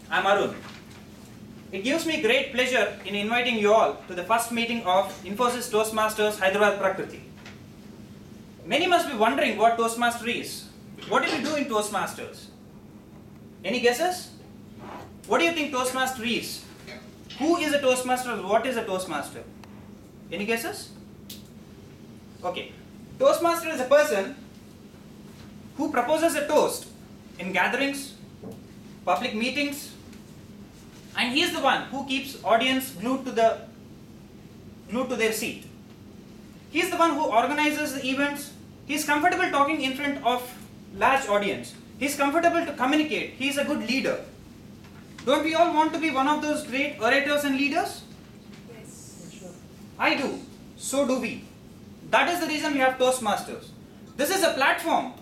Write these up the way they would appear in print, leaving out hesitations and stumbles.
I'm Arun. It gives me great pleasure in inviting you all to the first meeting of Infosys Toastmasters Hyderabad Prakriti. Many must be wondering what Toastmaster is. What do we do in Toastmasters? Any guesses? What do you think Toastmaster is? Who is a Toastmaster? What is a Toastmaster? Any guesses? Okay. Toastmaster is a person who proposes a toast in gatherings, public meetings, and he is the one who keeps audience glued to their seat. He is the one who organizes the events. He is comfortable talking in front of large audience. He is comfortable to communicate. He is a good leader. Don't we all want to be one of those great orators and leaders? Yes. I do. So do we. That is the reason we have Toastmasters. This is a platform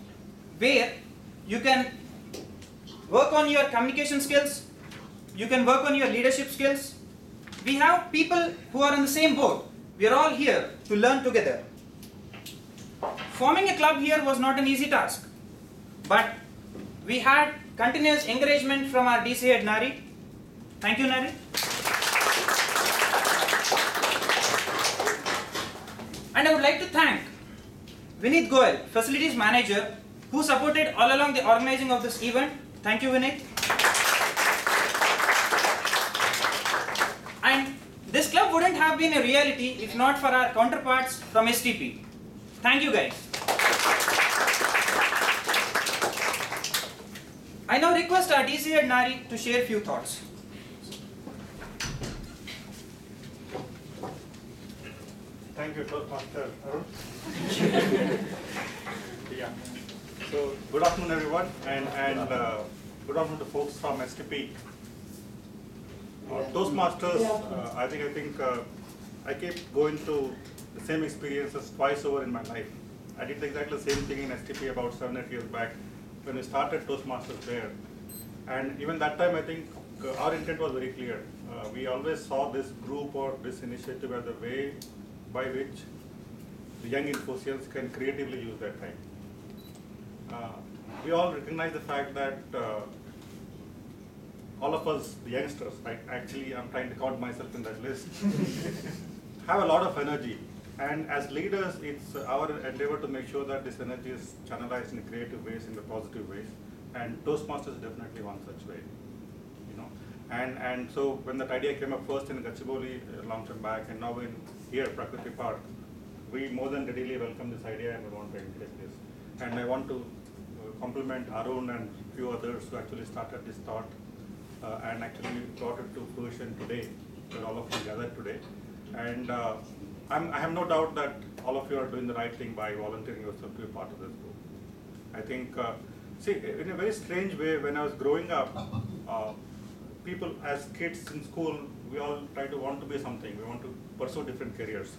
where you can work on your communication skills, you can work on your leadership skills. We have people who are in the same boat. We are all here to learn together. Forming a club here was not an easy task, but we had continuous encouragement from our DC head Nari. Thank you, Nari. And I would like to thank Vinit Goel, Facilities Manager, who supported all along the organizing of this event. Thank you, Vinit. And this club wouldn't have been a reality if not for our counterparts from STP. Thank you, guys. I now request our DC head Nari to share a few thoughts. Thank you, Toastmaster Arun. Yeah. So, good afternoon, everyone, and good afternoon to folks from STP. Toastmasters, I think I kept going through the same experiences twice over in my life. I did exactly the same thing in STP about 7-8 years back when we started Toastmasters there. And even that time, I think our intent was very clear. We always saw this group or this initiative as a way by which the young Infosians can creatively use their time. We all recognize the fact that all of us, the youngsters, actually I'm trying to count myself in that list, have a lot of energy. And as leaders, it's our endeavor to make sure that this energy is channelized in creative ways, in the positive ways. And Toastmasters is definitely one such way. And so when that idea came up first in Gachibowli a long time back, and now in here, Prakriti Park, we more than readily welcome this idea and we want to integrate this. And I want to compliment Arun and a few others who actually started this thought and actually brought it to fruition today, where all of you gathered today. And I have no doubt that all of you are doing the right thing by volunteering yourself to be part of this group. I think, see, in a very strange way, when I was growing up, people as kids in school, we all want to be something. We want to pursue different careers.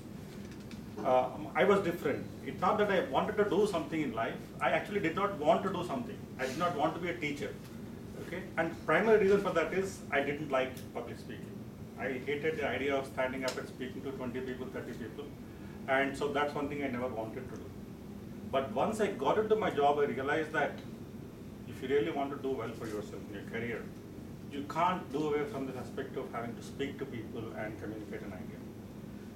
I was different. It's not that I wanted to do something in life. I actually did not want to do something. I did not want to be a teacher. Okay? And primary reason for that is I didn't like public speaking. I hated the idea of standing up and speaking to 20 people, 30 people. And so that's one thing I never wanted to do. But once I got into my job, I realized that if you really want to do well for yourself in your career, you can't do away from this aspect of having to speak to people and communicate an idea.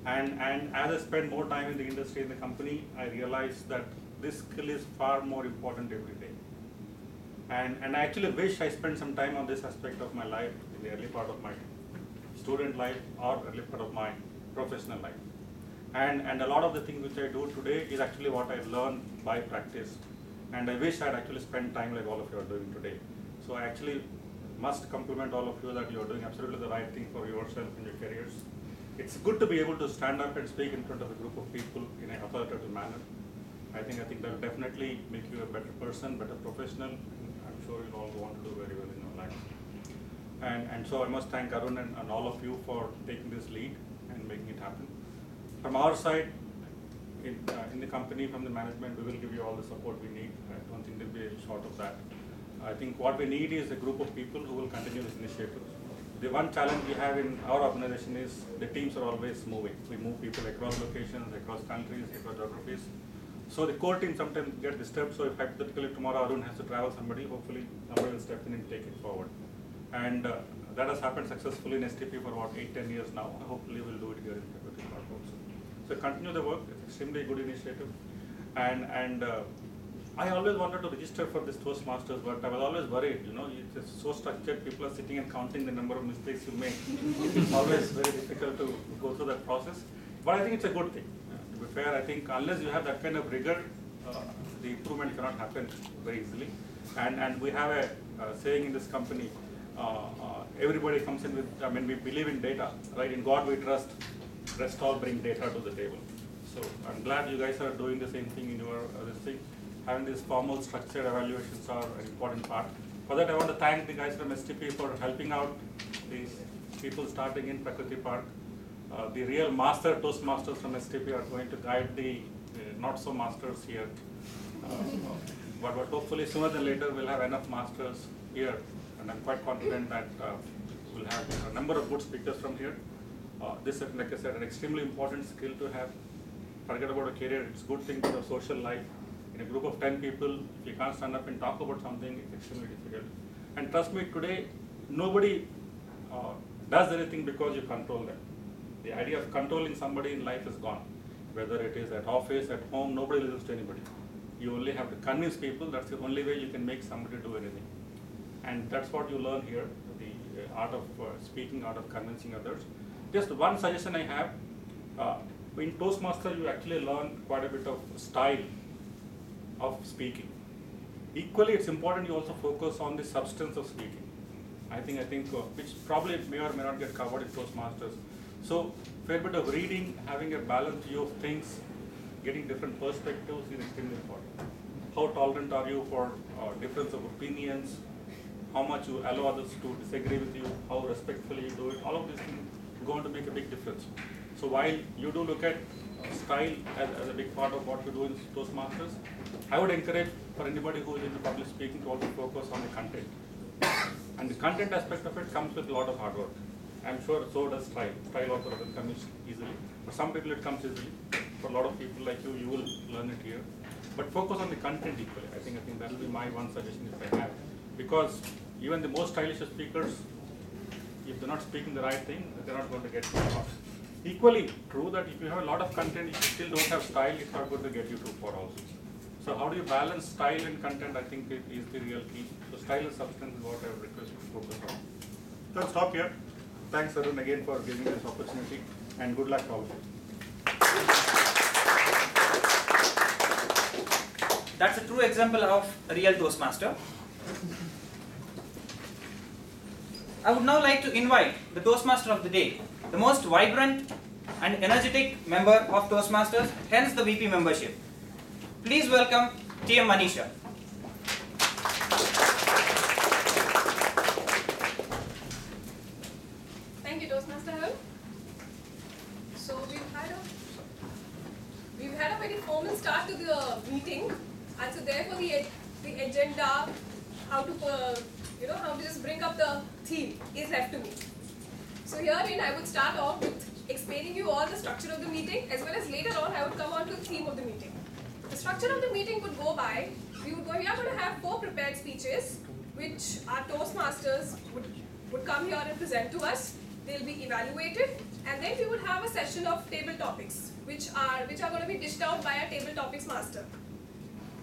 And as I spend more time in the industry, in the company, I realized that this skill is far more important every day. And I actually wish I spent some time on this aspect of my life in the early part of my student life or early part of my professional life. And a lot of the things which I do today is actually what I learned by practice. And I wish I'd actually spent time like all of you are doing today. So I actually must compliment all of you that you're doing absolutely the right thing for yourself and your careers. It's good to be able to stand up and speak in front of a group of people in an authoritative manner. I think that will definitely make you a better person, better professional. I'm sure you'll all want to do very well in your life. And so I must thank Arun and all of you for taking this lead and making it happen. From our side, in the company, from the management, we will give you all the support we need. I don't think there'll be a short of that. I think what we need is a group of people who will continue this initiative. The one challenge we have in our organization is the teams are always moving. We move people across locations, across countries, across geographies. So the core team sometimes get disturbed. So if hypothetically tomorrow Arun has to travel somebody, hopefully somebody will step in and take it forward. And that has happened successfully in STP for about 8-10 years now. Hopefully we'll do it here in Prakriti Park also. So continue the work. It's extremely good initiative. And I always wanted to register for this Toastmasters, but I was always worried, it's so structured, people are sitting and counting the number of mistakes you make. It's always very difficult to go through that process. But I think it's a good thing. To be fair, I think unless you have that kind of rigor, the improvement cannot happen very easily. And we have a saying in this company, everybody comes in with, we believe in data, right? In God we trust, rest all bring data to the table. So I'm glad you guys are doing the same thing in your this thing. Having these formal structured evaluations are an important part. For that I want to thank the guys from STP for helping out these people starting in Prakriti Park. The real master Toastmasters from STP are going to guide the not so masters here. But hopefully sooner than later we'll have enough masters here, and I'm quite confident that we'll have a number of good speakers from here. This is, like I said, an extremely important skill to have. Forget about a career, it's a good thing to have social life. In a group of 10 people, if you can't stand up and talk about something, it's extremely difficult. And trust me, today, nobody does anything because you control them. The idea of controlling somebody in life is gone. Whether it is at office, at home, nobody listens to anybody. You only have to convince people. That's the only way you can make somebody do anything. And that's what you learn here, the art of speaking, art of convincing others. Just one suggestion I have, in Toastmaster you actually learn quite a bit of style of speaking. Equally, it's important you also focus on the substance of speaking. I think which probably may or may not get covered in Toastmasters. So, fair bit of reading, having a balanced view of things, getting different perspectives is extremely important. How tolerant are you for difference of opinions? How much you allow others to disagree with you? How respectfully you do it? All of these things are going to make a big difference. So while you do look at style as a big part of what you do in Toastmasters, I would encourage for anybody who is into public speaking to also focus on the content. And the content aspect of it comes with a lot of hard work. I'm sure so does style. Style also doesn't come easily. For some people it comes easily. For a lot of people like you, you will learn it here. But focus on the content equally. I think that will be my one suggestion if I have. Because even the most stylish speakers, if they're not speaking the right thing, they're not going to get across. Equally true that if you have a lot of content, if you still don't have style, it's not going to get you too far also. So how do you balance style and content? I think it is the real key. So style and substance is what I would request you to focus on. So I'll stop here. Thanks Arun again for giving me this opportunity, and good luck to all of you. That's a true example of a real Toastmaster. I would now like to invite the Toastmaster of the day, the most vibrant and energetic member of Toastmasters, hence the VP membership. Please welcome TM Manisha. Thank you, Toastmaster Harun. So we've had a very formal start to the meeting, and so therefore the agenda, how to just bring up the theme is left to me. So herein I would start off with explaining you all the structure of the meeting, as well as later on I would come on to the theme of the meeting. The structure of the meeting would go by, we are going to have 4 prepared speeches, which our Toastmasters would come here and present to us. They'll be evaluated, and then we would have a session of table topics, which are going to be dished out by our table topics master.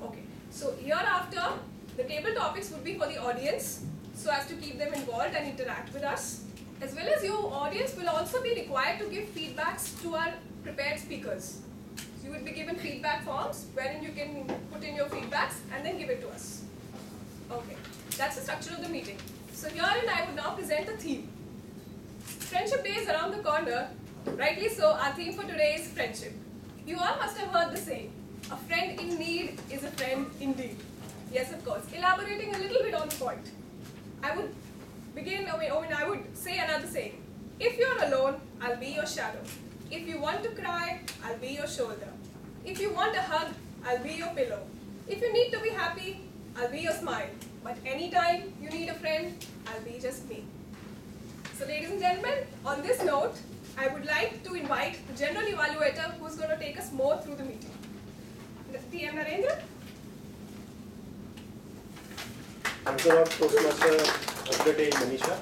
Okay, so hereafter, the table topics would be for the audience, so as to keep them involved and interact with us. As well as your audience will also be required to give feedbacks to our prepared speakers. So you would be given feedback forms, wherein you can put in your feedbacks and then give it to us. Okay, that's the structure of the meeting. So herein I would now present the theme. Friendship Day is around the corner. Rightly so, our theme for today is friendship. You all must have heard the saying, a friend in need is a friend indeed. Yes, of course. Elaborating a little bit on the point, I would say another saying. If you're alone, I'll be your shadow. If you want to cry, I'll be your shoulder. If you want a hug, I'll be your pillow. If you need to be happy, I'll be your smile. But anytime you need a friend, I'll be just me. So ladies and gentlemen, on this note, I would like to invite the general evaluator who's going to take us more through the meeting. TM Narendra. Thanks a lot, Toastmaster of the day, Manisha.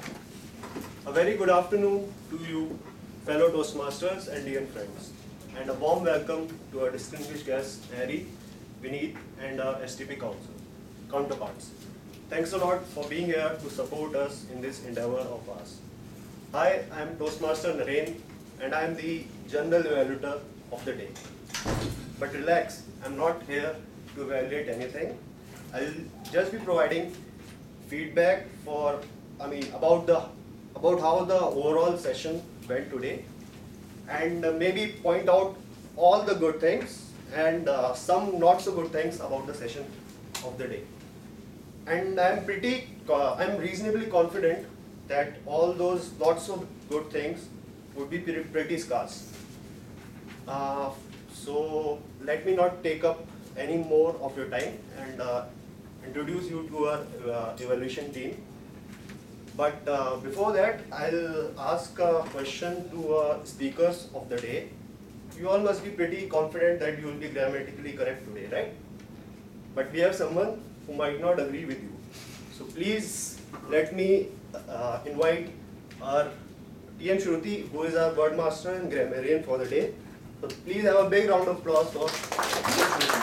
A very good afternoon to you, fellow Toastmasters and dear friends, and a warm welcome to our distinguished guests, Harry, Vineet, and our STP counterparts. Thanks a lot for being here to support us in this endeavor of ours. Hi, I am Toastmaster Naren, and I am the General Evaluator of the day. But relax, I am not here to evaluate anything. I will just be providing feedback about how the overall session went today, and maybe point out all the good things and some not so good things about the session of the day. And I'm reasonably confident that all those lots of good things would be pretty scarce. So let me not take up any more of your time and introduce you to our evaluation team. But before that, I'll ask a question to our speakers of the day. You all must be pretty confident that you will be grammatically correct today, right? But we have someone who might not agree with you. So please let me invite our TM Shruti, who is our word master and grammarian for the day. So please have a big round of applause for Shruti.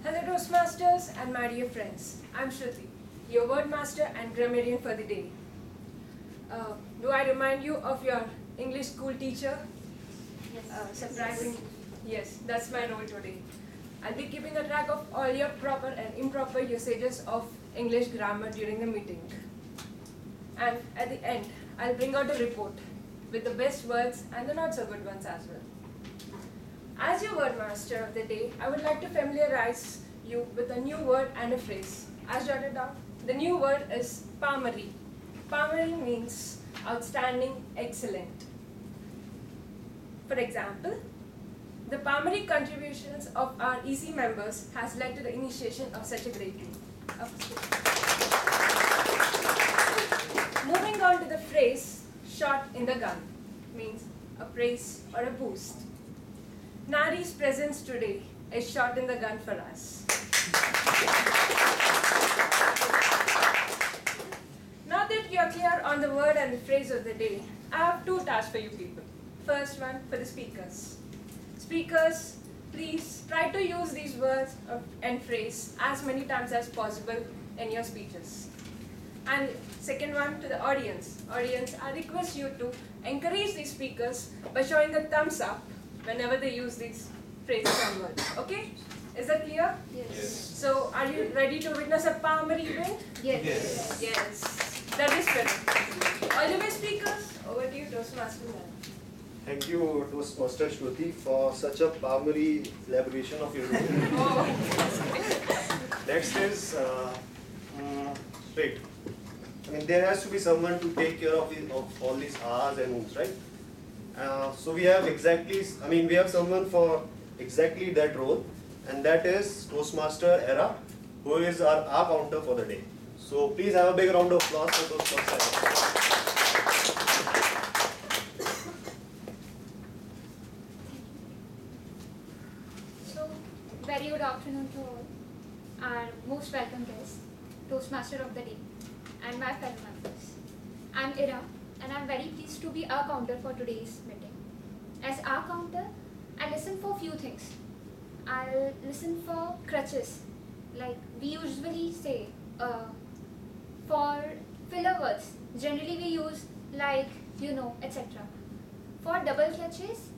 Hello Toastmasters and my dear friends, I'm Shruti, your word master and grammarian for the day. Do I remind you of your English school teacher? Yes. Surprising. Yes, that's my role today. I'll be keeping a track of all your proper and improper usages of English grammar during the meeting. And at the end, I'll bring out a report with the best words and the not so good ones as well. As your word master of the day, I would like to familiarize you with a new word and a phrase. As jotted down, the new word is palmary. Palmary means outstanding, excellent. For example, the palmary contributions of our EC members has led to the initiation of such a great team. Moving on to the phrase, shot in the gun, means a praise or a boost. Nari's presence today is shot in the gun for us. Now that you are clear on the word and the phrase of the day, I have two tasks for you people. First one for the speakers. Speakers, please try to use these words and phrase as many times as possible in your speeches. And second one to the audience. Audience, I request you to encourage these speakers by showing a thumbs up whenever they use these phrases and words. Okay? Is that clear? Yes. So, are you ready to witness a palmary event? Yes. Yes. That is correct. All the way, speakers. Over to you, Toastmaster man. Thank you, Toastmaster Shruti, for such a palmary elaboration of your role. Oh. Next is, wait. I mean, there has to be someone to take care of all these R's and U's, right? So we have someone for exactly that role, and that is Toastmaster Era, who is our R counter for the day. So please have a big round of applause for Toastmaster Era. So, very good afternoon to all. Our most welcome guest, Toastmaster of the day, and my fellow members. I'm Ira, and I'm very pleased to be our counter for today's meeting. As our counter, I listen for few things. I'll listen for crutches, like we usually say, for filler words. Generally we use like, etc. For double clutches,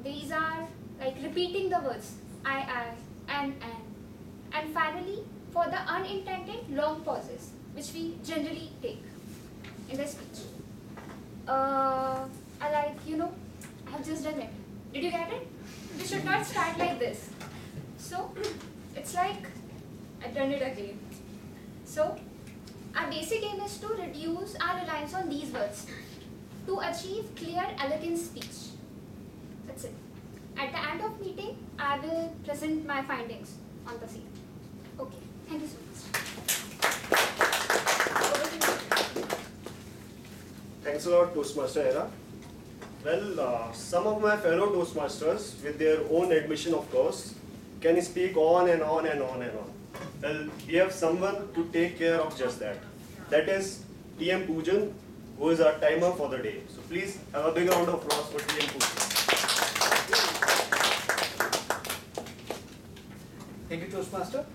these are like repeating the words I, and. And finally, for the unintended long pauses, which we generally take in the speech. I have just done it. Did you get it? We should not start like this. So, it's like, I've done it again. So, our basic aim is to reduce our reliance on these words to achieve clear, elegant speech. That's it. At the end of meeting, I will present my findings on the scene. Okay, thank you so much. Thanks a lot, Toastmaster Era. Well, some of my fellow Toastmasters, with their own admission of course, can speak on and on and on and on. Well, we have someone to take care of just that. That is TM Poojan, who is our timer for the day. So please have a big round of applause for TM Poojan. Thank you, Toastmaster.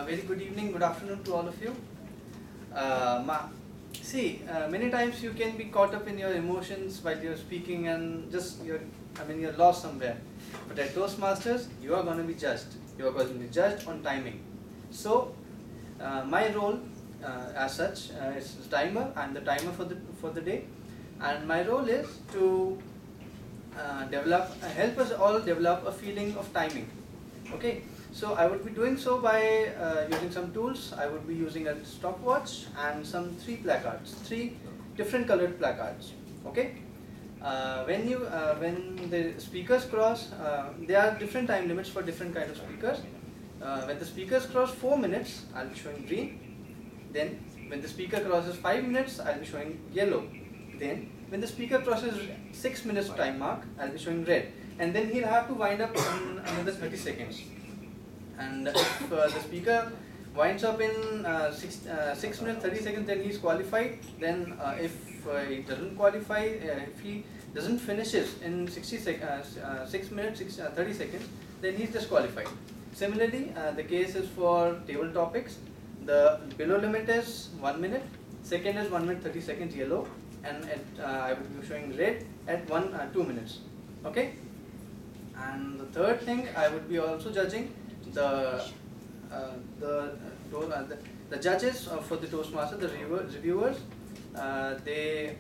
Very good evening, good afternoon to all of you. Many times you can be caught up in your emotions while you're speaking and you're lost somewhere. But at Toastmasters, you are going to be judged. You are going to be judged on timing. So, my role as such is timer. I'm the timer for the day, and my role is to help us all develop a feeling of timing. Okay. So I would be doing so by using some tools. I would be using a stopwatch and some three different colored placards. Okay. When the speakers cross, there are different time limits for different kind of speakers. When the speakers cross 4 minutes, I'll be showing green. Then when the speaker crosses 5 minutes, I'll be showing yellow. Then when the speaker crosses 6 minutes time mark, I'll be showing red. And then he'll have to wind up in another 30 seconds. And if the speaker winds up in 6 minutes 30 seconds, then he's qualified. Then if he doesn't qualify, if he doesn't finishes in 6 minutes 30 seconds, then he's disqualified. Similarly, the case is for table topics. The below limit is 1 minute, second is 1 minute 30 seconds yellow, and I will be showing red at 2 minutes. Okay. And the third thing, I would be also judging the judges for the Toastmaster, the reviewers. They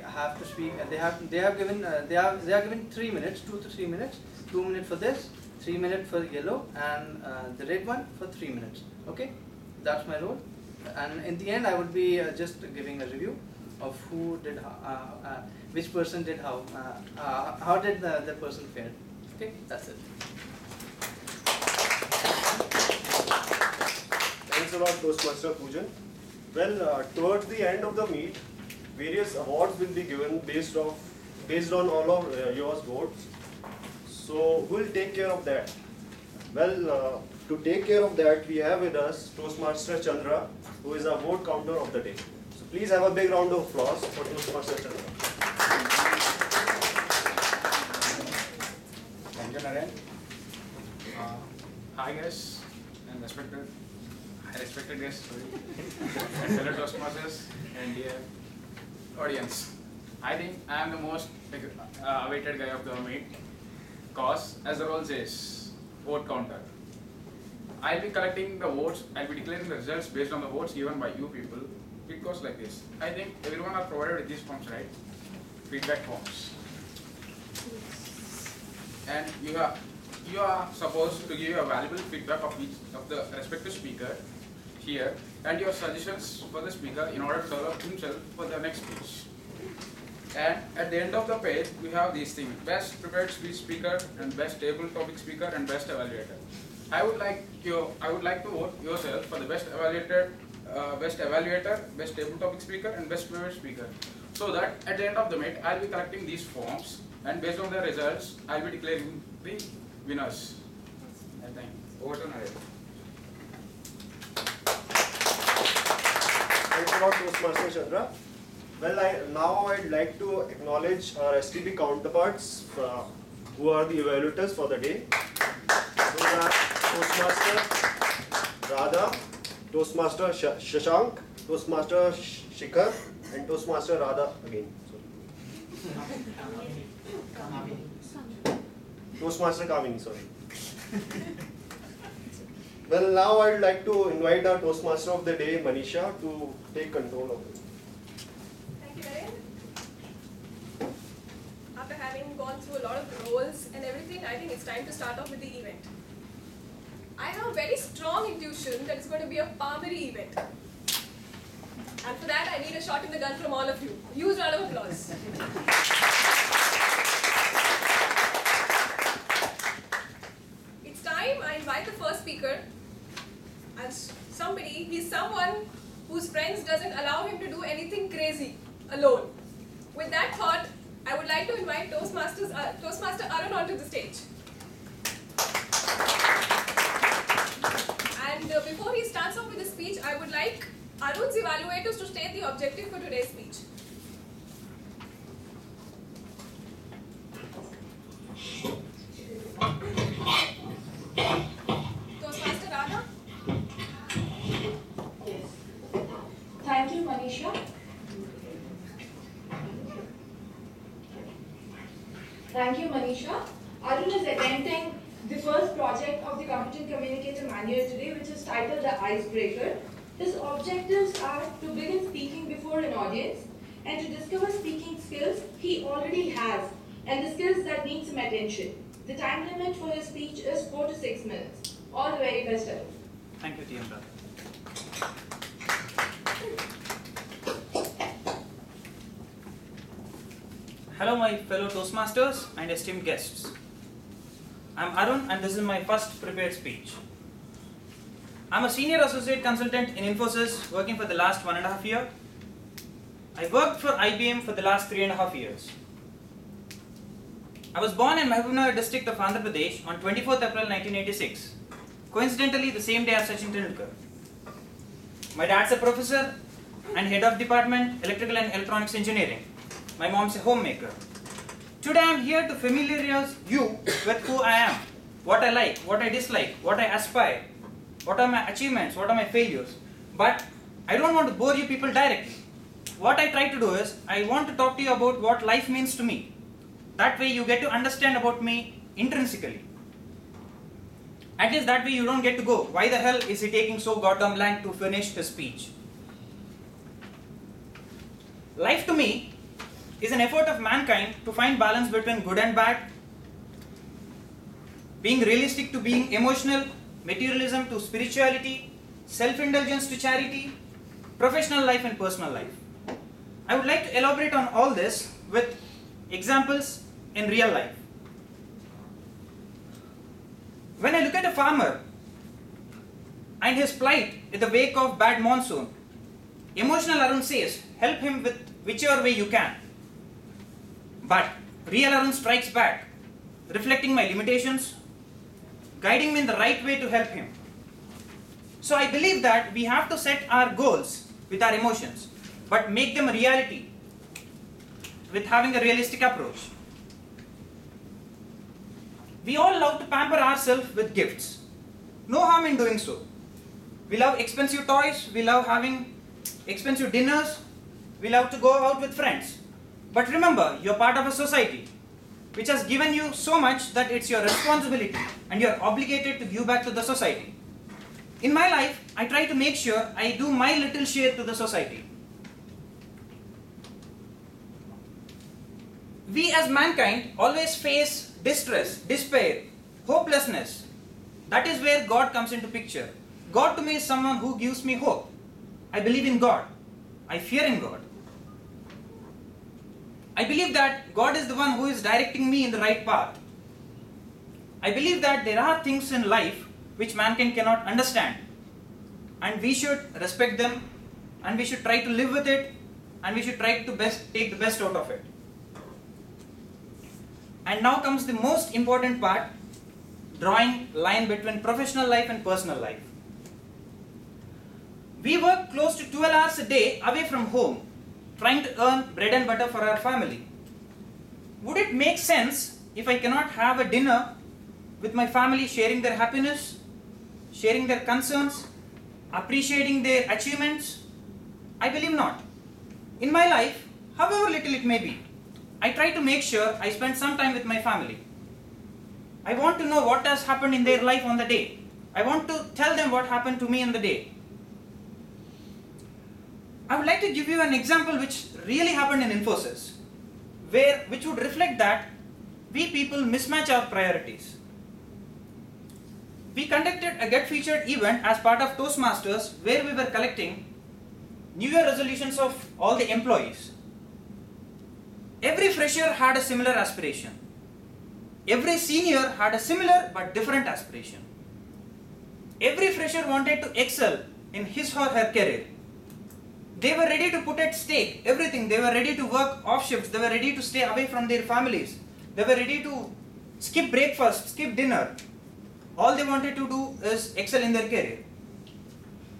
have to speak. They are given 3 minutes, 2 to 3 minutes. 2 minutes for this, 3 minutes for yellow, and the red one for 3 minutes. Okay, that's my role. And in the end, I would be just giving a review of who did which person did how did the person fare. Okay, that's it. Thanks a lot, Toastmaster Poojan. Well, towards the end of the meet, various awards will be given based on all of your votes. So who will take care of that? Well, to take care of that, we have with us Toastmaster Chandra, who is our vote counter of the day. So please have a big round of applause for Toastmaster Chandra. Thank you, Naren. Hi guys, and respected guests, and fellow Toastmasters and dear audience. I think I am the most awaited guy of the meet, cause as the role says, vote counter. I'll be collecting the votes, I'll be declaring the results based on the votes given by you people. It goes like this. I think everyone are provided with these forms, right? Feedback forms. And you are supposed to give a valuable feedback of each of the respective speaker here and your suggestions for the speaker in order to develop himself for the next speech. And at the end of the page, we have these things: best prepared speech speaker, and best table topic speaker, and best evaluator. I would like to vote yourself for the best evaluator, best table topic speaker, and best prepared speaker. So that at the end of the meet, I'll be collecting these forms, and based on the results, I'll be declaring the winners. And thank you. Over to Naren. Thanks a lot, Toastmaster Chandra. Well, now I'd like to acknowledge our STP counterparts who are the evaluators for the day. Those are Toastmaster Radha, Toastmaster Shashank, Toastmaster Shikhar, and Toastmaster Radha again. Toastmaster Kamini, sorry. Well, now I'd like to invite our Toastmaster of the day, Manisha, to take control of it. Thank you, Naren. After having gone through a lot of roles and everything, I think it's time to start off with the event. I have a very strong intuition that it's going to be a Palmery event. And for that, I need a shot in the gun from all of you. Huge round of applause. It's time I invite the first speaker. And he's someone whose friends doesn't allow him to do anything crazy alone. With that thought, I would like to invite Toastmaster Arun onto the stage. like Arun's evaluators to state the objective for today's speech. Toastmaster Radha. Yes. Thank you, Manisha. Thank you, Manisha. Arun is attending the first project of the Competent Communicator Manual today, which is titled The Icebreaker. His objectives are to begin speaking before an audience and to discover speaking skills he already has and the skills that need some attention. The time limit for his speech is 4 to 6 minutes. All the very best, Arun. Thank you, TM brother. Hello, my fellow Toastmasters and esteemed guests. I'm Arun and this is my first prepared speech. I'm a senior associate consultant in Infosys working for the last 1.5 years. I worked for IBM for the last 3.5 years. I was born in Mahbubnagar district of Andhra Pradesh on 24th April 1986, coincidentally the same day as Sachin Tendulkar. My dad's a professor and head of department electrical and electronics engineering. My mom's a homemaker. Today I am here to familiarize you with who I am, what I like, what I dislike, what I aspire, what are my achievements, what are my failures. But I don't want to bore you people directly. What I try to do is, I want to talk to you about what life means to me. That way you get to understand about me intrinsically. At least that way you don't get to go, why the hell is he taking so goddamn long to finish his speech? Life to me is an effort of mankind to find balance between good and bad, being realistic to being emotional, materialism to spirituality, self-indulgence to charity, professional life and personal life. I would like to elaborate on all this with examples in real life. When I look at a farmer and his plight in the wake of bad monsoon, emotional Arun says, help him with whichever way you can. But real Arun strikes back, reflecting my limitations, guiding me in the right way to help him. So I believe that we have to set our goals with our emotions, but make them a reality with having a realistic approach. We all love to pamper ourselves with gifts. No harm in doing so. We love expensive toys, we love having expensive dinners, we love to go out with friends. But remember, you're part of a society which has given you so much that it's your responsibility and you're obligated to give back to the society. In my life, I try to make sure I do my little share to the society. We as mankind always face distress, despair, hopelessness. That is where God comes into picture. God to me is someone who gives me hope. I believe in God. I fear in God. I believe that God is the one who is directing me in the right path. I believe that there are things in life which mankind cannot understand, and we should respect them, and we should try to live with it, and we should try to take the best out of it. And now comes the most important part, drawing line between professional life and personal life. We work close to 12 hours a day away from home, trying to earn bread and butter for our family. Would it make sense if I cannot have a dinner with my family, sharing their happiness, sharing their concerns, appreciating their achievements? I believe not. In my life, however little it may be, I try to make sure I spend some time with my family. I want to know what has happened in their life on the day. I want to tell them what happened to me in the day. I would like to give you an example which really happened in Infosys, which would reflect that we people mismatch our priorities. We conducted a Get Featured event as part of Toastmasters where we were collecting New Year resolutions of all the employees. Every fresher had a similar aspiration. Every senior had a similar but different aspiration. Every fresher wanted to excel in his or her career. They were ready to put at stake everything. They were ready to work off shifts. They were ready to stay away from their families. They were ready to skip breakfast, skip dinner. All they wanted to do is excel in their career.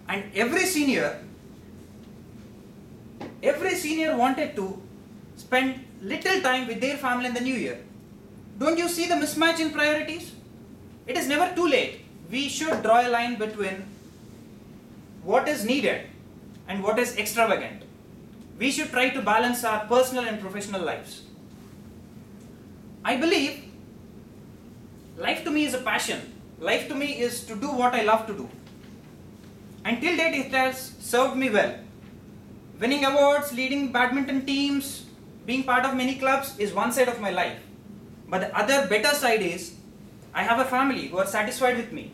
And every senior wanted to spend little time with their family in the new year. Don't you see the mismatch in priorities? It is never too late. We should draw a line between what is needed and what is extravagant. We should try to balance our personal and professional lives. I believe life to me is a passion. Life to me is to do what I love to do. Until date, it has served me well. Winning awards, leading badminton teams, being part of many clubs is one side of my life. But the other better side is I have a family who are satisfied with me.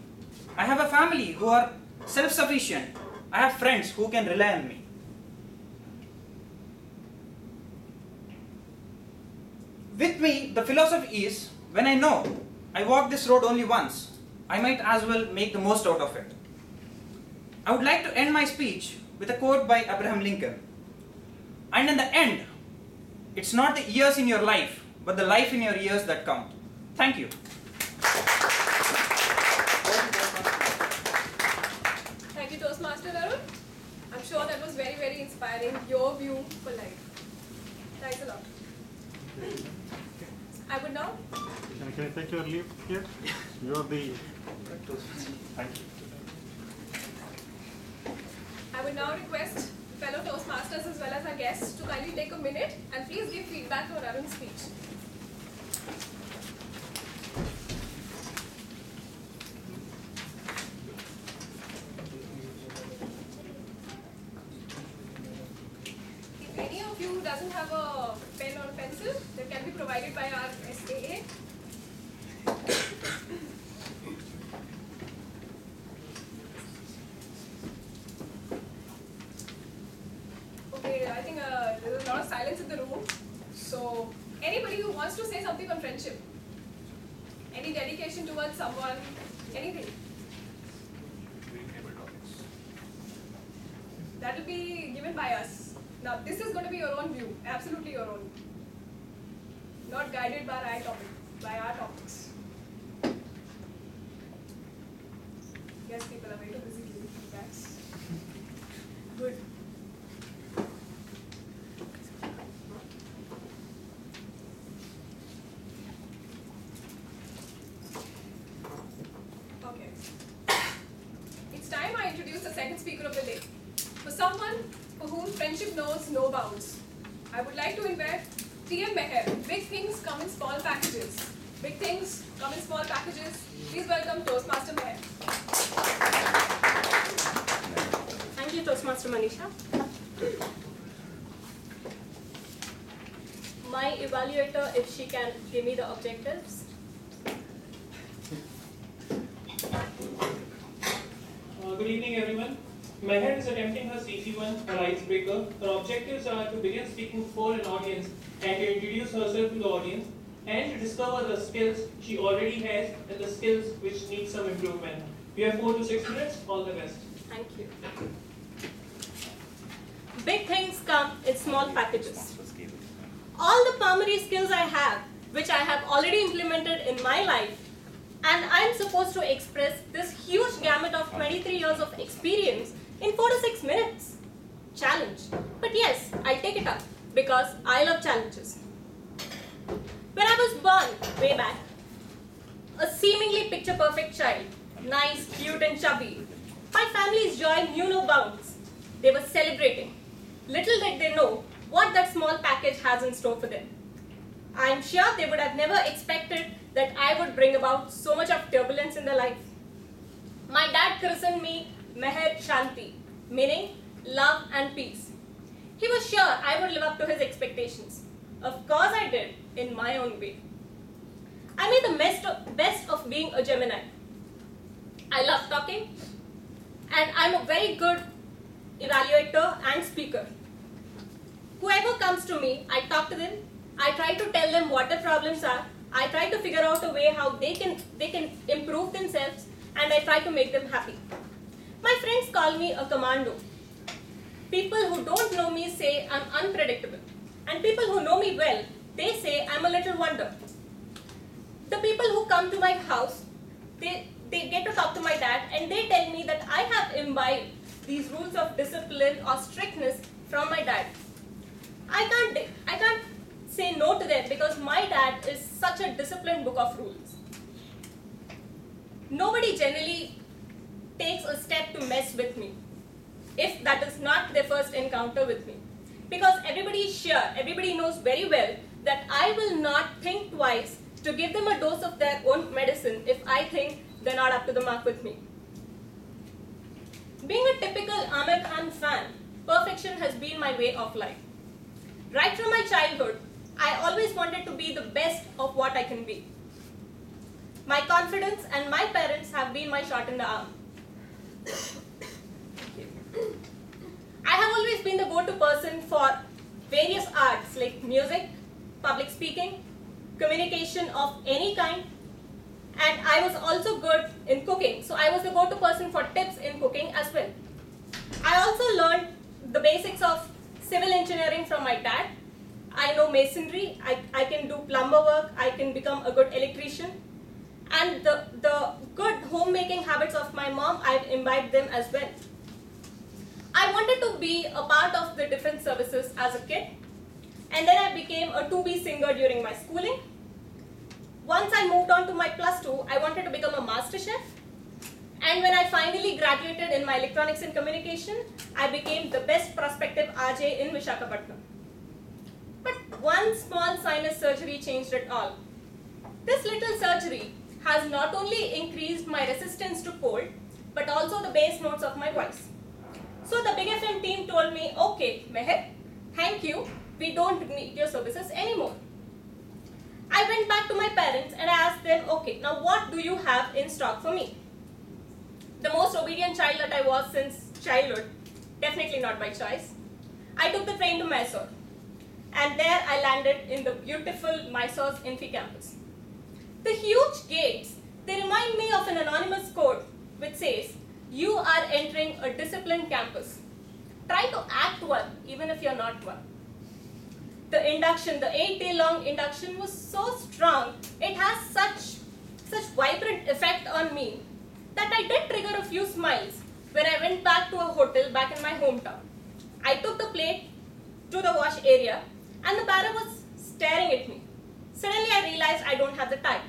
I have a family who are self-sufficient. I have friends who can rely on me. With me, the philosophy is, when I know I walk this road only once, I might as well make the most out of it. I would like to end my speech with a quote by Abraham Lincoln. And in the end, it's not the years in your life, but the life in your years that count. Thank you. Thank you, Toastmaster Arun. I'm sure that was very, very inspiring. Your view for life. Thanks a lot. I would now. Can I take your leave here? You're the. Thank you. I would now request fellow Toastmasters as well as our guests to kindly take a minute and please give feedback on Arun's speech. If any of you doesn't have a pen or a pencil, that can be provided by our SAA. Okay, I think there's a lot of silence in the room. So, anybody who wants to say something on friendship? Any dedication towards someone? Anything? That will be given by us. Now, this is going to be your own view, absolutely your own. Not guided by our topics. Yes, people are very busy giving feedbacks. Good. Okay. It's time I introduce the second speaker of the day. For someone for whom friendship knows no bounds, I would like to invite TM Meher. Big things come in small packages. Big things come in small packages. Please welcome Toastmaster Meher. Thank you, Toastmaster Manisha. My evaluator, if she can give me the objectives. Good evening, everyone. Meher is attempting her CC1, her icebreaker. Her objectives are to begin speaking for an audience and to introduce herself to the audience and to discover the skills she already has and the skills which need some improvement. We have 4 to 6 minutes. All the best. Thank you. Big things come in small packages. All the primary skills I have, which I have already implemented in my life, and I'm supposed to express this huge gamut of 23 years of experience in 4 to 6 minutes. Challenge. But yes, I'll take it up because I love challenges. When I was born, way back, a seemingly picture-perfect child, nice, cute and chubby, my family's joy knew no bounds. They were celebrating. Little did they know what that small package has in store for them. I'm sure they would have never expected that I would bring about so much of turbulence in their life. My dad christened me Meher Shanti, meaning love and peace. He was sure I would live up to his expectations. Of course I did, in my own way. I made the best of being a Gemini. I love talking, and I'm a very good evaluator and speaker. Whoever comes to me, I talk to them, I try to tell them what their problems are, I try to figure out a way how they can improve themselves, and I try to make them happy. My friends call me a commando. People who don't know me say I'm unpredictable. And people who know me well, they say I'm a little wonder. The people who come to my house, they get to talk to my dad and they tell me that I have imbibed these rules of discipline or strictness from my dad. I can't say no to them because my dad is such a disciplined book of rules. Nobody generally takes a step to mess with me if that is not their first encounter with me. Because everybody is sure, everybody knows very well that I will not think twice to give them a dose of their own medicine if I think they're not up to the mark with me. Being a typical Amir Khan fan, perfection has been my way of life. Right from my childhood, I always wanted to be the best of what I can be. My confidence and my parents have been my shot in the arm. I have always been the go-to person for various arts like music, public speaking, communication of any kind, and I was also good in cooking, so I was the go-to person for tips in cooking as well. I also learned the basics of civil engineering from my dad. I know masonry, I can do plumber work, I can become a good electrician, and the good homemaking habits of my mom, I've imbibed them as well. I wanted to be a part of the defense services as a kid, and then I became a 2B singer during my schooling. Once I moved on to my +2, I wanted to become a master chef, and when I finally graduated in my electronics and communication, I became the best prospective RJ in Visakhapatnam. But one small sinus surgery changed it all. This little surgery has not only increased my resistance to cold, but also the bass notes of my voice. So the Big FM team told me, okay, Meher, thank you, we don't need your services anymore. I went back to my parents and I asked them, okay, now what do you have in stock for me? The most obedient child that I was since childhood, definitely not by choice, I took the train to Mysore. And there I landed in the beautiful Mysore's Infi campus. The huge gates, they remind me of an anonymous quote which says, you are entering a disciplined campus. Try to act one, even if you're not one. The induction, the 8-day-long induction was so strong, it has such vibrant effect on me that I did trigger a few smiles when I went back to a hotel back in my hometown. I took the plate to the wash area and the para was staring at me. Suddenly I realized I don't have the time.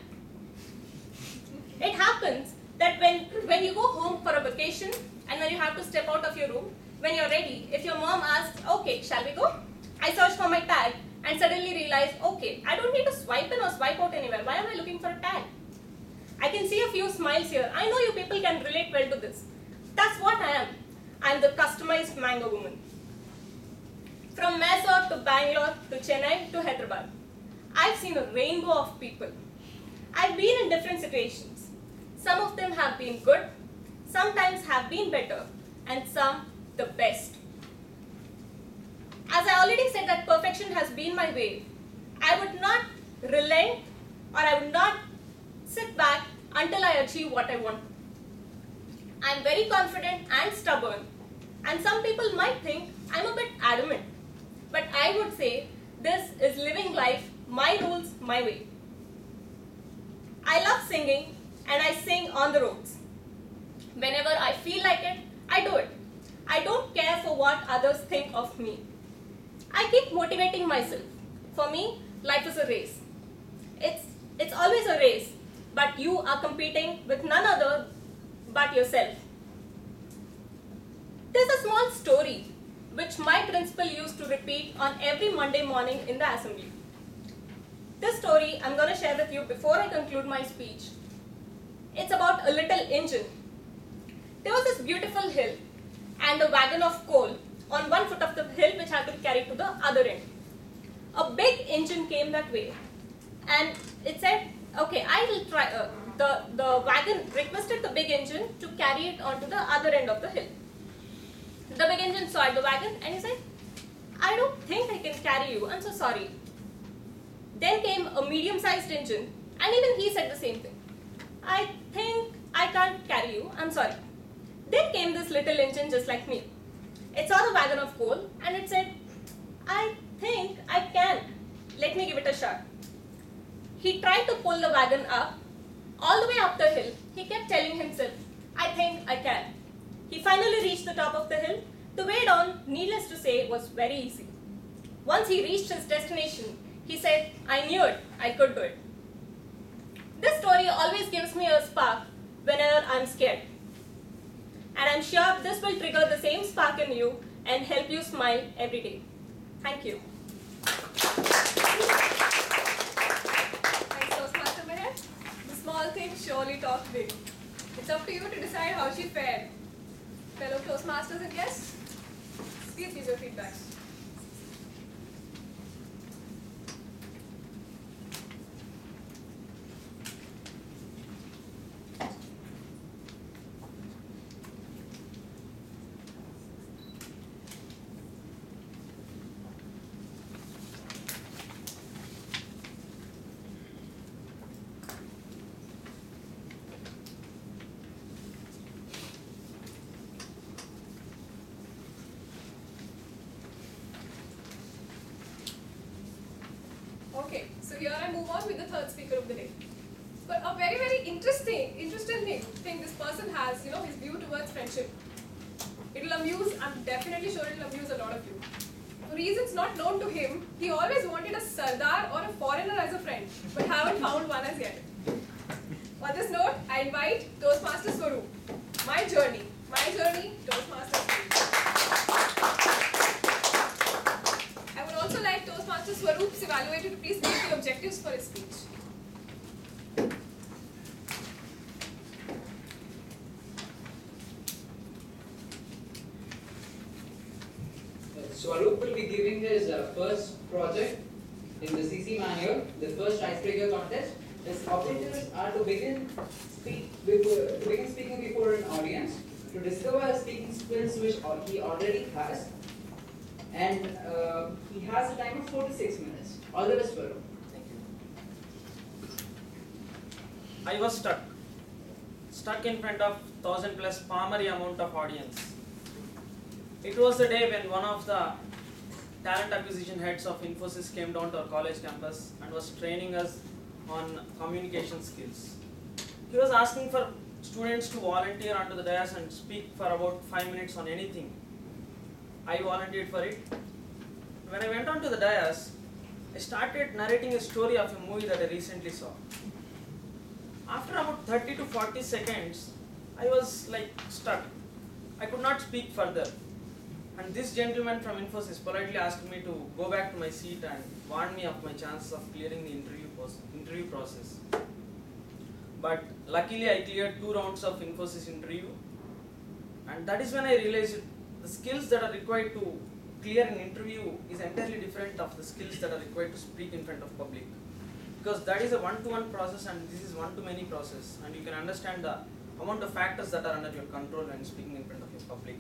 It happens that when you go home for a vacation and when you have to step out of your room, when you're ready, if your mom asks, okay, shall we go? I search for my tag and suddenly realize, okay, I don't need to swipe in or swipe out anywhere. Why am I looking for a tag? I can see a few smiles here. I know you people can relate well to this. That's what I am. I'm the customized mango woman. From Mysore to Bangalore to Chennai to Hyderabad, I've seen a rainbow of people. I've been in different situations. Some of them have been good, sometimes have been better, and some the best. As I already said that perfection has been my way, I would not relent or I would not sit back until I achieve what I want. I am very confident and stubborn, and some people might think I'm a bit adamant. But I would say this is living life, my rules, my way. I love singing and I sing on the roads. Whenever I feel like it, I do it. I don't care for what others think of me. I keep motivating myself. For me, life is a race. It's always a race, but you are competing with none other but yourself. There's a small story which my principal used to repeat on every Monday morning in the assembly. This story I'm going to share with you before I conclude my speech. It's about a little engine. There was this beautiful hill and a wagon of coal on one foot of the hill which had to be carried to the other end. A big engine came that way and it said, okay, I will try. The wagon requested the big engine to carry it onto the other end of the hill. The big engine saw the wagon and he said, I don't think I can carry you, I'm so sorry. Then came a medium-sized engine and even he said the same thing. I think I can't carry you, I'm sorry. Then came this little engine just like me. It saw the wagon of coal and it said, I think I can, let me give it a shot. He tried to pull the wagon up, all the way up the hill. He kept telling himself, I think I can. He finally reached the top of the hill. The way down, needless to say, was very easy. Once he reached his destination, he said, "I knew it, I could do it." This story always gives me a spark whenever I'm scared. And I'm sure this will trigger the same spark in you and help you smile every day. Thank you. Thanks, Toastmaster Meher. The small things surely talk big. It's up to you to decide how she fared. Fellow Toastmasters and guests, please give your feedback. Okay, so here I move on with the third speaker of the day. But a very, very interesting thing this person has, his view towards friendship. It'll amuse, I'm definitely sure it'll amuse a lot of you. For reasons not known to him, he always wanted a Sardar or a foreigner as a friend, but haven't found one as yet. On this note, I invite Toastmaster Swaroop. My journey, Toastmaster Swaroop. I would also like Toastmaster Swaroop's evaluator to please state the objectives for his speech. Swaroop will be giving his first project in the CC manual, the first icebreaker contest. His objectives are to begin speaking before an audience, to discover his speaking skills which he already has, and he has a time of 4 to 6 minutes. All the best, Swaroop. Thank you. I was stuck in front of 1,000 plus Palmery amount of audience. It was the day when one of the talent acquisition heads of Infosys came down to our college campus and was training us on communication skills. He was asking for students to volunteer onto the dais and speak for about 5 minutes on anything. I volunteered for it. When I went onto the dais, I started narrating a story of a movie that I recently saw. After about 30 to 40 seconds, I was stuck. I could not speak further. And this gentleman from Infosys politely asked me to go back to my seat and warned me of my chances of clearing the interview process. But luckily I cleared 2 rounds of Infosys interview, and that is when I realized the skills that are required to clear an interview is entirely different of the skills that are required to speak in front of public. Because that is a one-to-one process and this is one-to-many process, and you can understand the amount of factors that are under your control when speaking in front of your public.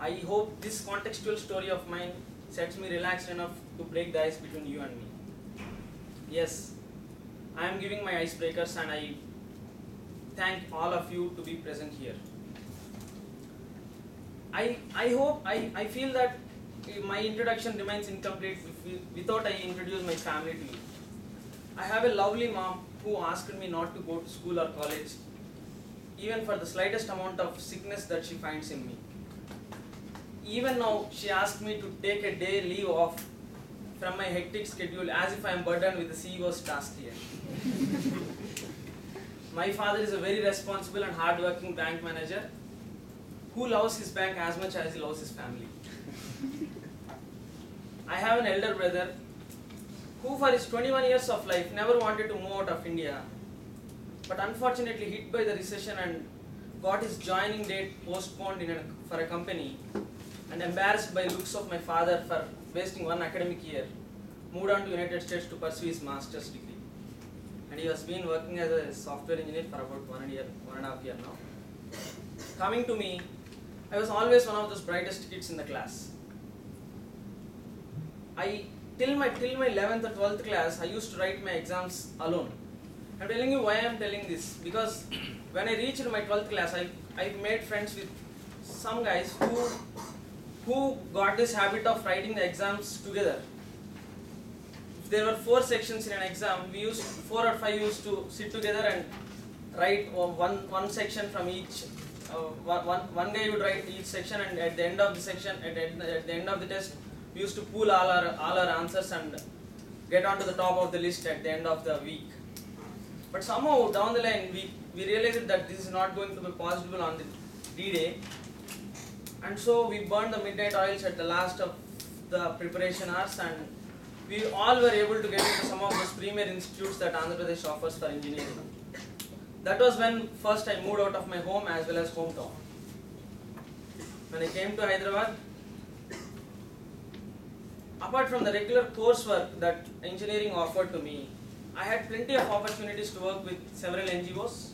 I hope this contextual story of mine sets me relaxed enough to break the ice between you and me. Yes, I am giving my icebreakers and I thank all of you to be present here. I feel that my introduction remains incomplete without I introduce my family to you. I have a lovely mom who asked me not to go to school or college, even for the slightest amount of sickness that she finds in me. Even now, she asked me to take a day leave off from my hectic schedule as if I am burdened with the CEO's task here. My father is a very responsible and hard-working bank manager who loves his bank as much as he loves his family. I have an elder brother who for his 21 years of life never wanted to move out of India, but unfortunately hit by the recession and got his joining date postponed for a company, and embarrassed by looks of my father for wasting 1 academic year, moved on to United States to pursue his master's degree. And he has been working as a software engineer for about 1.5 years now. Coming to me, I was always one of those brightest kids in the class. Till my 11th or 12th class, I used to write my exams alone. I'm telling you why I'm telling this, because when I reached my 12th class, I made friends with some guys who got this habit of writing the exams together. If there were 4 sections in an exam, 4 or 5 used to sit together and write one section from each one guy would write each section, and at the end of the section, at the end of the test, we used to pool all our answers and get onto the top of the list at the end of the week. But somehow down the line, we realized that this is not going to be possible on the D-Day, and so we burned the midnight oils at the last of the preparation hours, and we all were able to get into some of those premier institutes that Andhra Pradesh offers for engineering. That was when first I moved out of my home as well as hometown. When I came to Hyderabad, apart from the regular coursework that engineering offered to me, I had plenty of opportunities to work with several NGOs,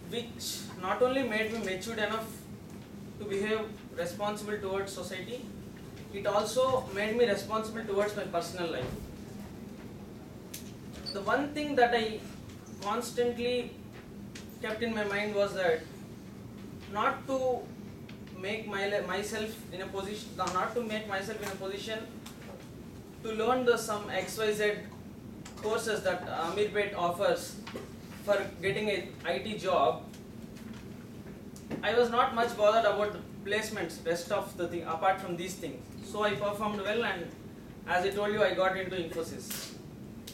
which not only made me matured enough to behave responsible towards society, it also made me responsible towards my personal life. The one thing that I constantly kept in my mind was that not to make myself in a position to learn some XYZ courses that Ameerpet offers for getting a IT job. I was not much bothered about the placements, rest of the thing, apart from these things. So I performed well, and as I told you, I got into Infosys.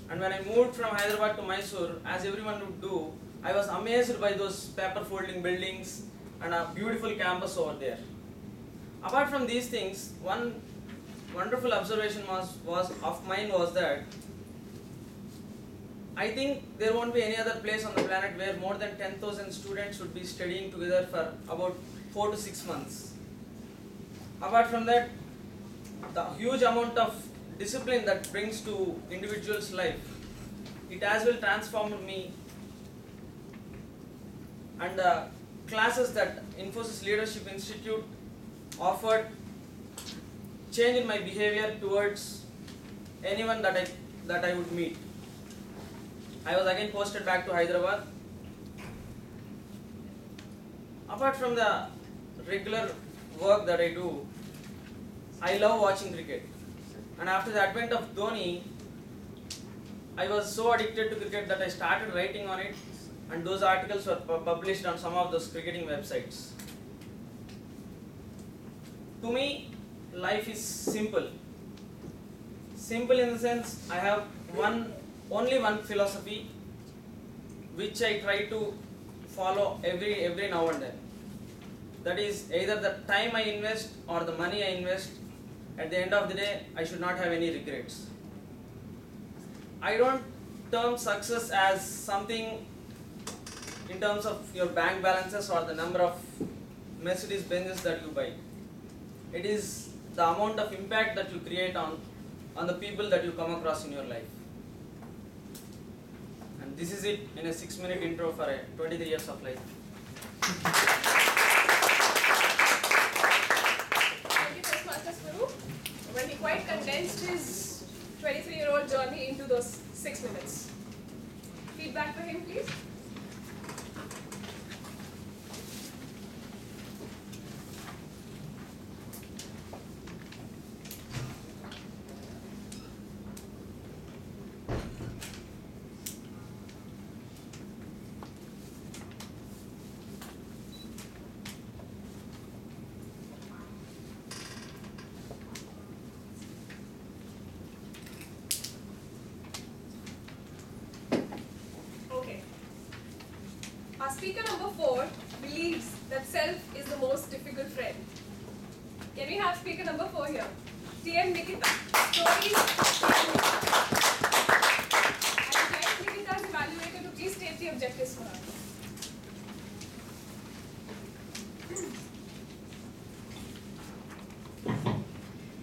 And when I moved from Hyderabad to Mysore, as everyone would do, I was amazed by those paper folding buildings and a beautiful campus over there. Apart from these things, one wonderful observation of mine was that I think there won't be any other place on the planet where more than 10,000 students would be studying together for about 4 to 6 months. Apart from that, the huge amount of discipline that brings to individual's life, it as well transformed me, and the classes that Infosys Leadership Institute offered changed my behavior towards anyone that I would meet. I was again posted back to Hyderabad. Apart from the regular work that I do, I love watching cricket. And after the advent of Dhoni, I was so addicted to cricket that I started writing on it, and those articles were published on some of those cricketing websites. To me, life is simple. Simple in the sense I have only one philosophy which I try to follow every now and then. That is either the time I invest or the money I invest, at the end of the day, I should not have any regrets. I don't term success as something in terms of your bank balances or the number of Mercedes Benzes that you buy. It is the amount of impact that you create on the people that you come across in your life. And this is it in a 6-minute intro for 23 years of life. Thank you, Toastmasters Guru. When he quite condensed his 23-year-old journey into those 6 minutes. Feedback for him, please. Our speaker number 4 believes that self is the most difficult friend. Can we have speaker number 4 here? TM Nikita. Stories. I invite Nikita's evaluator to please state the objectives for her.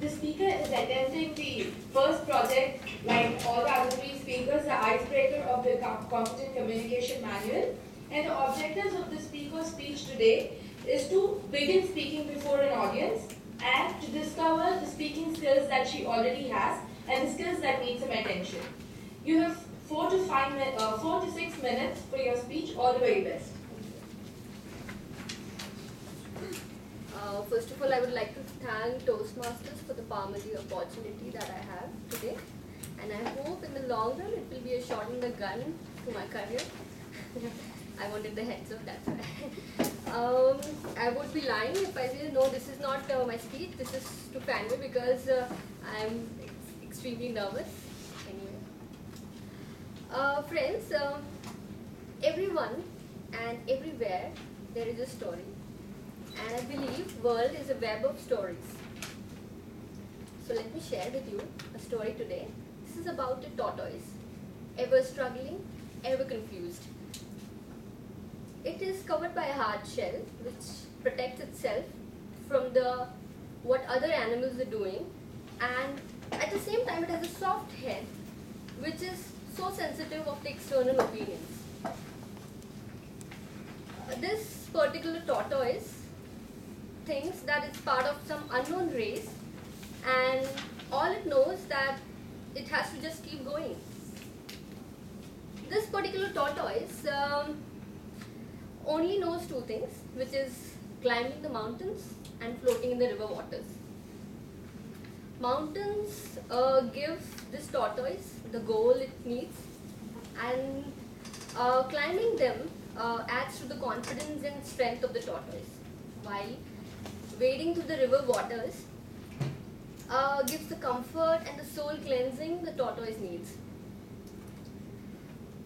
The speaker is attempting the first project, like all the other 3 speakers, the icebreaker of the competent communication manual. And the objectives of the speaker's speech today is to begin speaking before an audience and to discover the speaking skills that she already has and the skills that need some attention. You have 4 to 6 minutes for your speech. All the very best. First of all, I would like to thank Toastmasters for the palmary opportunity that I have today. And I hope in the long run it will be a shot in the gun to my career. I wanted the heads up, that's why. I would be lying if I say no, this is not my speech, this is to fan me because I'm extremely nervous. Anyway. Friends, everyone and everywhere there is a story. And I believe world is a web of stories. So let me share with you a story today. This is about a tortoise, ever struggling, ever confused. It is covered by a hard shell which protects itself from what other animals are doing, and at the same time it has a soft head which is so sensitive of the external opinions. This particular tortoise thinks that it's part of some unknown race, and all it knows that it has to just keep going. This particular tortoise only knows two things, which is climbing the mountains and floating in the river waters. Mountains give this tortoise the goal it needs, and climbing them adds to the confidence and strength of the tortoise, while wading through the river waters gives the comfort and the soul cleansing the tortoise needs.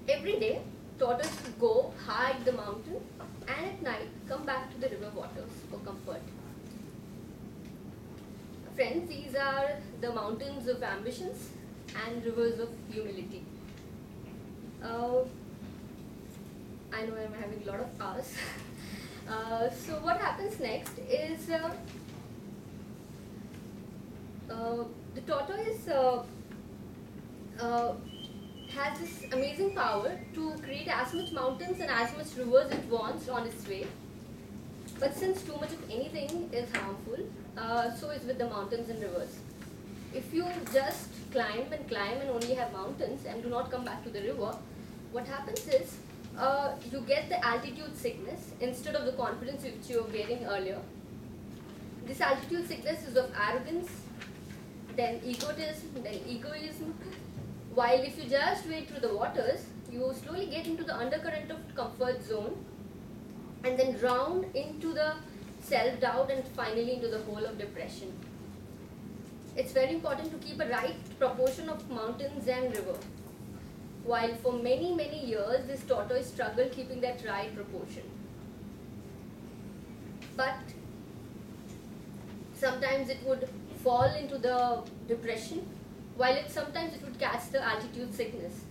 Every day, tortoise go hike the mountain and at night come back to the river waters for comfort. Friends, these are the mountains of ambitions and rivers of humility. I know I'm having a lot of hours. So what happens next is the tortoise has this amazing power to create as much mountains and as much rivers it wants on its way. But since too much of anything is harmful, so is with the mountains and rivers. If you just climb and only have mountains and do not come back to the river, what happens is you get the altitude sickness instead of the confidence which you were getting earlier. This altitude sickness is of arrogance, then egoism. While if you just wade through the waters, you slowly get into the undercurrent of comfort zone and then drown into the self-doubt and finally into the hole of depression. It's very important to keep a right proportion of mountains and river. While for many, many years, this tortoise struggled keeping that right proportion. But sometimes it would fall into the depression, while sometimes it would catch the altitude sickness.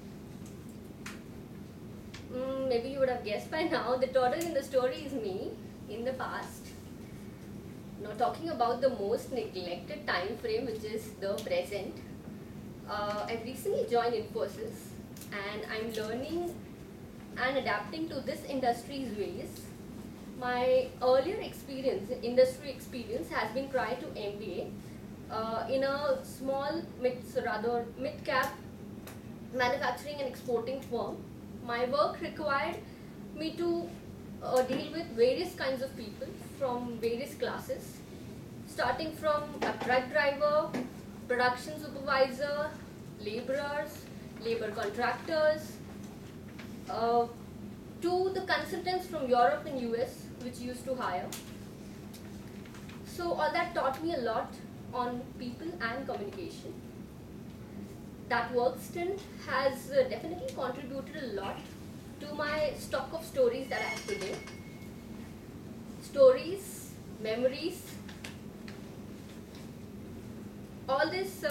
Maybe you would have guessed by now, the tortoise in the story is me in the past. Now talking about the most neglected time frame, which is the present. I've recently joined Infosys and I'm learning and adapting to this industry's ways. My earlier experience, industry experience, has been prior to MBA in a small, mid-cap manufacturing and exporting firm. My work required me to deal with various kinds of people from various classes, starting from a truck driver, production supervisor, laborers, labor contractors, to the consultants from Europe and US which used to hire. So all that taught me a lot on people and communication. That work stint has definitely contributed a lot to my stock of stories that I have today. Stories, memories, all this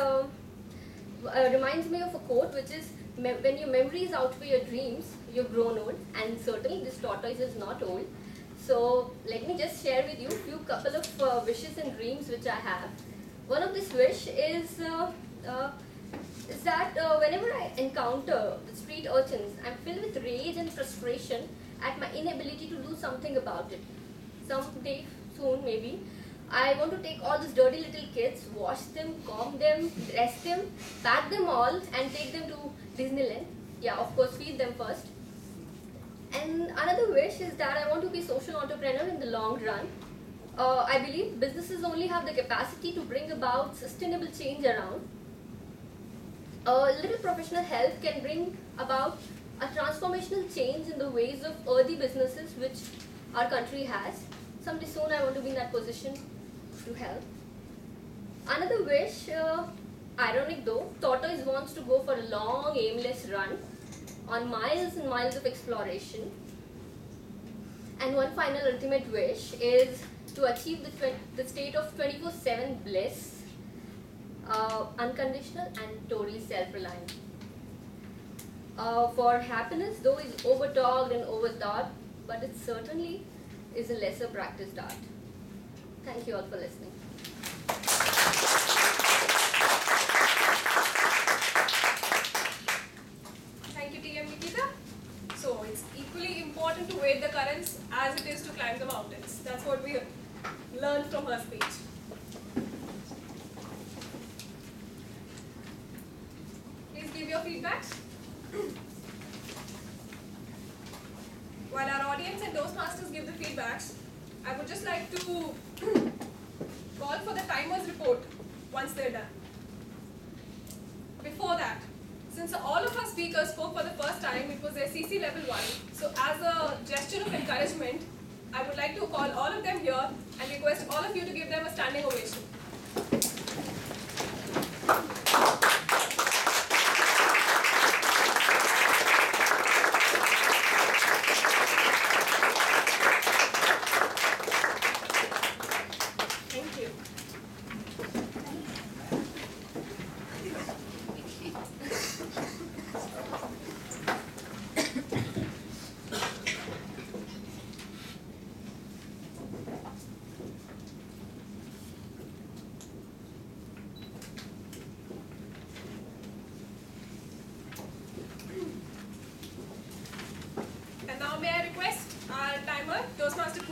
reminds me of a quote which is, when your memories outweigh your dreams, you've grown old, and certainly this tortoise is not old. So let me just share with you a few couple of wishes and dreams which I have. One of this wish is that whenever I encounter the street urchins, I'm filled with rage and frustration at my inability to do something about it. Someday soon maybe, I want to take all these dirty little kids, wash them, comb them, dress them, pack them all and take them to Disneyland. Yeah, of course, feed them first. And another wish is that I want to be a social entrepreneur in the long run. I believe businesses only have the capacity to bring about sustainable change around. A little professional help can bring about a transformational change in the ways of earthy businesses which our country has. someday soon I want to be in that position to help. Another wish, ironic though, tortoise wants to go for a long aimless run on miles and miles of exploration. And one final ultimate wish is to achieve the state of 24/7 bliss, unconditional and totally self-reliant. For happiness, though, is overtalked and overthought, but it certainly is a lesser practiced art. Thank you all for listening. Thank you, TM Nikita. So it's equally important to wade the currents as it is to climb the mountains. That's what we learned from her speech. Please give your feedbacks. While our audience and Toastmasters give the feedbacks, I would just like to call for the timer's report once they're done. Before that, since all of our speakers spoke for the first time, it was their CC level 1. So as a gesture of encouragement, I would like to call all of them here and request all of you to give them a standing ovation. Thank you. And now may I request our timer, Toastmaster